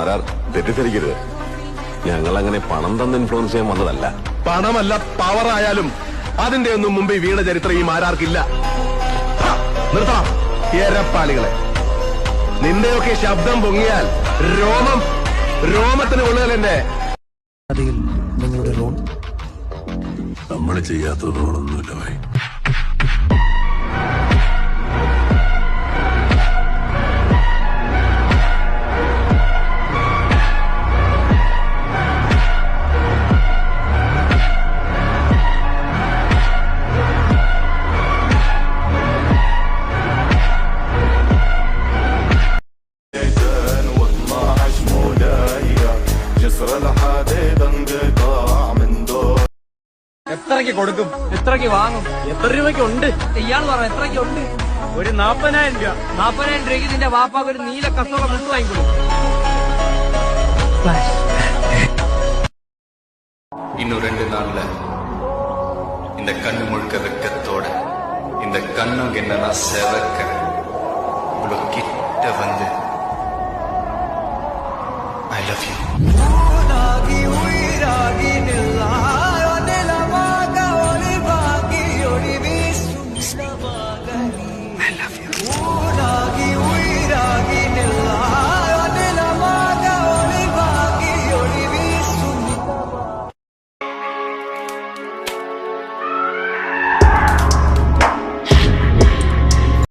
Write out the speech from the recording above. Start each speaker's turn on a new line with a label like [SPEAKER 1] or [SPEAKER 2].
[SPEAKER 1] മാരാർ തെറ്റിദ്ധരിക്കരുത്. ഞങ്ങൾ അങ്ങനെ പണം തന്ന് ഇൻഫ്ലുവൻസ് ചെയ്യാൻ വന്നതല്ല.
[SPEAKER 2] പണമല്ല പവറായാലും അതിന്റെ ഒന്നും മുമ്പ് വീണ ചരിത്രം ഈ മാരാർക്കില്ല. നിർത്താം എരപ്പാളികളെ. നിന്റെയൊക്കെ ശബ്ദം പൊങ്ങിയാൽ രോമത്തിന് കൊള്ളുകലെന്നെ.
[SPEAKER 3] നിങ്ങളുടെ റോൾ
[SPEAKER 1] നമ്മൾ ചെയ്യാത്ത റോളൊന്നുമില്ല ഭായി.
[SPEAKER 4] എത്രയ്ക്ക് കൊടുക്കും? എത്രയ്ക്ക് വാങ്ങും? എത്ര രൂപയ്ക്ക് ഉണ്ട്? ഇയാൾ പറ എത്രയ്ക്ക് ഉണ്ട്? ഒരു 40,000 രൂപ. 40,000 രൂപയ്ക്ക് നിന്റെ വാപ്പാക്ക് ഒരു നീല കസോള മുട്ട് വാങ്ങിക്കൊടുക്കും.
[SPEAKER 5] இன்னும் 2 நாள்ல இந்த கண்ணு முழுக்க வெக்கத்தோட இந்த கண்ணுங்க என்ன செவக்க இவ்வளவு கிட்ட வந்து I love you.